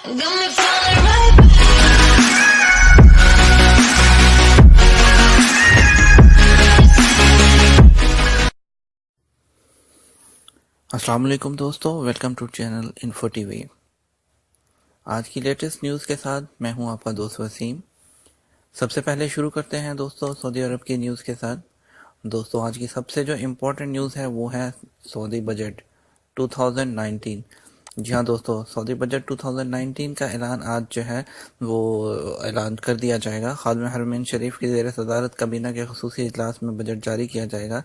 अस्सलाम वालेकुम दोस्तों, welcome to channel info TV. आज की लेटेस्ट न्यूज़ के साथ मैं हूं आपका दोस्त वसीम। सबसे पहले शुरू करते हैं दोस्तों सऊदी अरब की न्यूज़ के साथ। दोस्तों आज की सबसे जो इम्पोर्टेंट न्यूज़ है वो है सऊदी बजट 2019। जी हाँ दोस्तों, सऊदी बजट 2019 का ऐलान आज जो है वो ऐलान कर दिया जाएगा। खादिम हरमैन शरीफ की ज़ेर सदारत काबीना के ख़ुसूसी इजलास में बजट जारी किया जाएगा।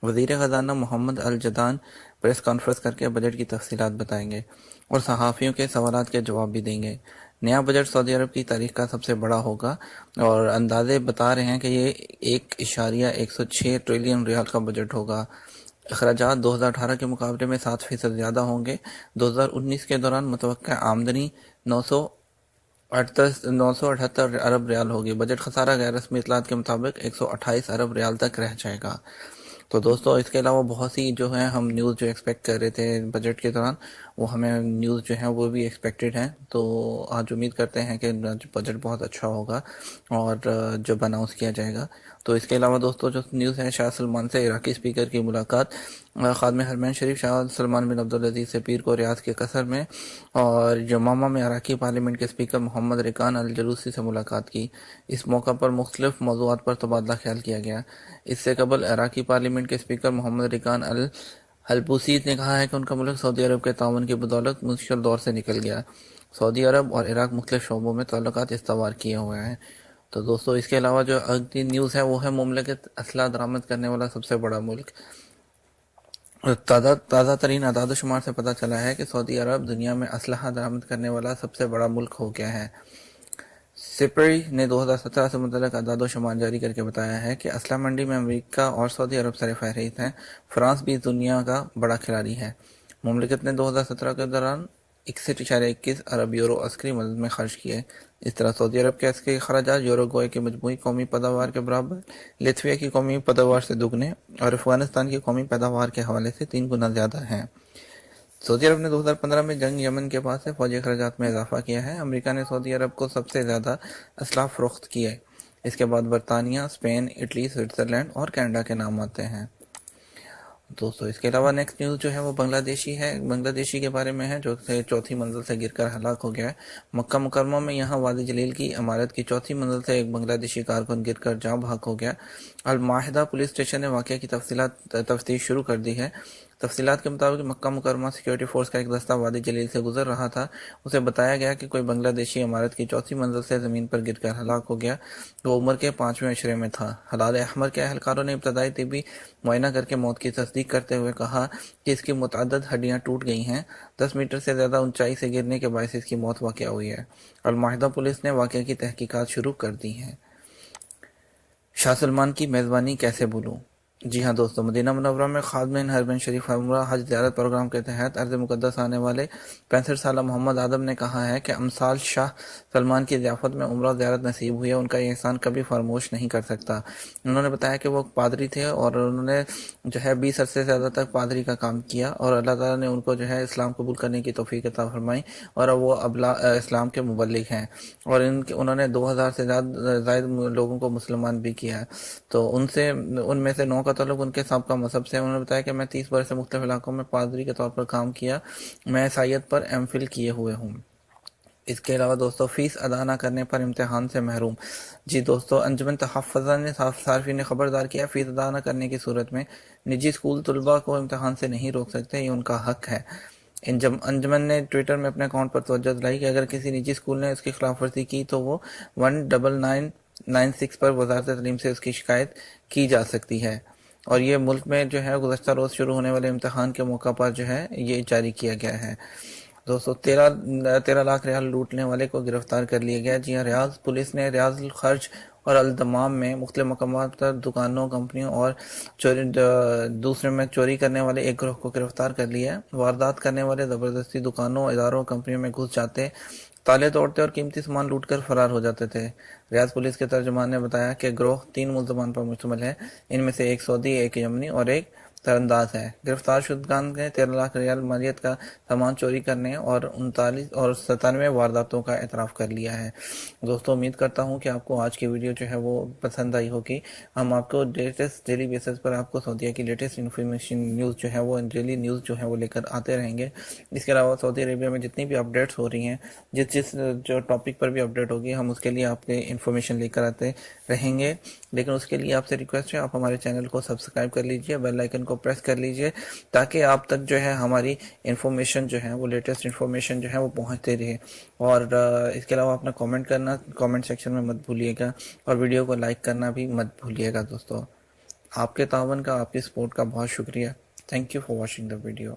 वज़ीर ख़ज़ाना मोहम्मद अल जदान प्रेस कॉन्फ्रेंस करके बजट की तफसीलात बताएंगे और सहाफ़ियों के सवालात के जवाब भी देंगे। नया बजट सऊदी अरब की तारीख का सबसे बड़ा होगा और अंदाजे बता रहे हैं कि ये 1.106 ट्रिलियन रियाल का बजट होगा। अखराजात 2018 के मुकाबले में 7% ज़्यादा होंगे। 2019 के दौरान मुतवक्का आमदनी 978 अरब रियाल होगी। बजट खसारा गैर रस्मी इतलात के मुताबिक 128 अरब रियाल तक रह जाएगा। तो दोस्तों इसके अलावा बहुत सी जो है हम न्यूज़ जो एक्सपेक्ट कर रहे थे बजट के दौरान, वो हमें न्यूज़ जो है वो भी एक्सपेक्टेड हैं। तो आज उम्मीद करते हैं कि बजट बहुत अच्छा होगा और जब अनाउंस किया जाएगा। तो इसके अलावा दोस्तों जो न्यूज़ है, शाह सलमान से इराकी स्पीकर की मुलाकात। खादिम हरमैन शरीफ शाह सलमान बिन अब्दुल अजीज़ से पीर को रियाद के कसर में और यमामा में इराकी पार्लियामेंट के स्पीकर मोहम्मद रिकान अल जलूसी से मुलाकात की। इस मौका पर मुख्तलिफ मौज़ूआत पर तबादला ख्याल किया गया। इससे कबल इराकी पार्लियामेंट के स्पीकर मोहम्मद रिकान अल हल्बूसी ने कहा है कि उनका मुल्क सऊदी अरब के ताउन की बदौलत मुश्किल दौर से निकल गया। सऊदी अरब और इराक मुख्तलिफ शोबों में ताल्लुकात इस्तवार किए हुए हैं। तो दोस्तों इसके अलावा जो अगली न्यूज़ है वो है मुमलिकत असला दरामद करने वाला सबसे बड़ा मुल्क। ताज़ा तरीन आदाद शुमार से पता चला है कि सऊदी अरब दुनिया में असलहा दरामद करने वाला सबसे बड़ा मुल्क हो गया है। सिपरी ने 2017 से मुतल्लिक़ आदाद शुमार जारी करके बताया है कि असला मंडी में अमेरिका और सऊदी अरब सर फहरिस्त हैं। फ्रांस भी दुनिया का बड़ा खिलाड़ी है। मुमलिकत ने 2017 के दौरान 61.21 अरब यूरो अस्करी मदद में खर्च किए। इस तरह सऊदी अरब के अस्करी खराजात यूरोगोए की मजमूई कौमी पैदावार के बराबर, लिथुआनिया की कौमी पैदावार से दुगने और अफगानिस्तान की कौमी पैदावार के हवाले से 3 गुना ज़्यादा हैं। सऊदी अरब ने 2015 में जंग यमन के बाद से फौजी अखराजात में इजाफा किया है। अमेरिका ने सऊदी अरब को सबसे ज़्यादा असलाह फ़रोख्त की है। इसके बाद बरतानिया, स्पेन, इटली, स्विट्ज़रलैंड और कनाडा के नाम आते हैं। दोस्तों इसके अलावा नेक्स्ट न्यूज़ जो है वो बांग्लादेशी है। बांग्लादेशी के बारे में है जो चौथी मंजिल से गिरकर हलाक हो गया है। मक्का मुकरमा में यहाँ वादी जलील की इमारत की चौथी मंजिल से एक बांग्लादेशी कारकुन गिरकर जाँ बहक हो गया। अल माहिदा पुलिस स्टेशन ने वाक़या की तफ्तीश शुरू कर दी है। तफसीलात के मुताबिक मक्का मुकरमा सिक्योरिटी फोर्स का एक दस्ता वादी जलील से गुजर रहा था। उसे बताया गया कि कोई बांग्लादेशी इमारत की चौथी मंजिल से ज़मीन पर गिरकर हलाक हो गया। वो उम्र के 5वें अशरे में था। हलाल अहमर के अहलकारों ने इब्तदाई तिब्बी मुआयना करके मौत की तस्दीक करते हुए कहा कि इसकी मुतअद्दिद हड्डियाँ टूट गई हैं। 10 मीटर से ज़्यादा ऊंचाई से गिरने के बायस इसकी मौत वाक़या हुई है। अल माहिदा पुलिस ने वाक़या की तहकीकात शुरू कर दी हैं। शाह सलमान की मेज़बानी कैसे भूलूं। जी हाँ दोस्तों, मदीना मुनव्वरा में खादिम हरमैन शरीफ उम्रा हज ज़ियारत प्रोग्राम के तहत अर्ज़ मुक़द्दस आने वाले 65 साला मोहम्मद आदम ने कहा है कि अमसाल शाह सलमान की ज़ियाफ़त में उम्रा ज़ियारत नसीब हुई है, उनका ये एहसान कभी फरामोश नहीं कर सकता। उन्होंने बताया कि वो पादरी थे और उन्होंने जो है 20 अरसे से ज़्यादा तक पादरी का काम किया और अल्लाह ताला ने उनको जो है इस्लाम कबूल करने की तौफ़ीक़ अता फरमाई और अब वो इस्लाम के मुबल्लिग हैं और उन्होंने 2000 से ज़ायद लोगों को मुसलमान भी किया है। तो उनमें से 9 का ताल्लुक उनके साबका मजहब से। उन्होंने बताया कि मैं 30 वर्ष से मुख्तलिफ इलाकों में पादरी के तौर पर काम किया। मैं ईसाईयत पर एमफिल किए हुए हूँ। इसके अलावा दोस्तों फीस अदा न करने पर इम्तिहान से महरूम। जी दोस्तों, अंजुमन तहफ़्फ़ुज़ ने सार्फिन ने खबरदार किया, फ़ीस अदा न करने की सूरत में निजी स्कूल तलबा को इम्तिहान से नहीं रोक सकते, ये उनका हक है। अंजुमन ने ट्विटर में अपने अकाउंट पर तवज्जो दिलाई कि अगर किसी निजी स्कूल ने उसकी खिलाफ वर्जी की तो वो 19996 पर वज़ारत तालीम से उसकी शिकायत की जा सकती है। और ये मुल्क में जो है गुज़श्ता रोज़ शुरू होने वाले इम्तिहान के मौका पर जो है ये जारी किया गया है। दोस्तों 13 लाख रियाल लूटने वाले को गिरफ्तार कर लिया गया। जी हाँ, रियाज पुलिस ने रियाज खर्च और अल-दमाम में मुख्तलिफ मकामात पर दुकानों, कंपनियों और दूसरे में चोरी करने वाले एक ग्रोह को गिरफ्तार कर लिया है। वारदात करने वाले ज़बरदस्ती दुकानों, इदारों, कंपनियों में घुस जाते, ताले तोड़ते और कीमती सामान लूटकर फरार हो जाते थे। रियाज पुलिस के तर्जुमान ने बताया कि ग्रोह 3 मुल्ज़मान पर मुश्तमिल है। इनमें से एक सऊदी, एक यमनी और एक سرانداز ہے۔ گرفتار شدگان نے 13 لاکھ ریال مالیت کا سامان چوری کرنے اور 97 وارداتوں کا اعتراف کر لیا ہے۔ دوستوں، امید کرتا ہوں کہ آپ کو آج کی ویڈیو جو ہے وہ پسند آئی ہوگی۔ ہم آپ کو ڈیلی بیسس پر آپ کو سعودیہ کی لیٹسٹ انفارمیشن نیوز جو ہے وہ ڈیلی نیوز جو ہے وہ لے کر آتے رہیں گے۔ اس کے علاوہ سعودی عربیہ میں جتنی بھی اپڈیٹس ہو رہی ہیں، جس جو ٹاپک پر بھی اپڈیٹ ہوگی، ہم اس کے لیے آپ کے انفارمیشن لے کر آتے رہیں گے۔ لیکن اس کے لیے آپ سے ریکویسٹ ہے، آپ ہمارے چینل کو سبسکرائب کر لیجئے، بیل آئیکن کو پریس کر لیجئے، تاکہ آپ تک جو ہے ہماری انفارمیشن جو ہے وہ لیٹسٹ انفارمیشن جو ہے وہ پہنچتے رہے۔ اور اس کے علاوہ اپنا کامنٹ سیکشن میں مت بھولیے گا، اور ویڈیو کو لائک کرنا بھی مت بھولیے گا۔ دوستو، آپ کے تعاون کا، آپ کی سپورٹ کا بہت شکریہ۔ Thank you for watching the video.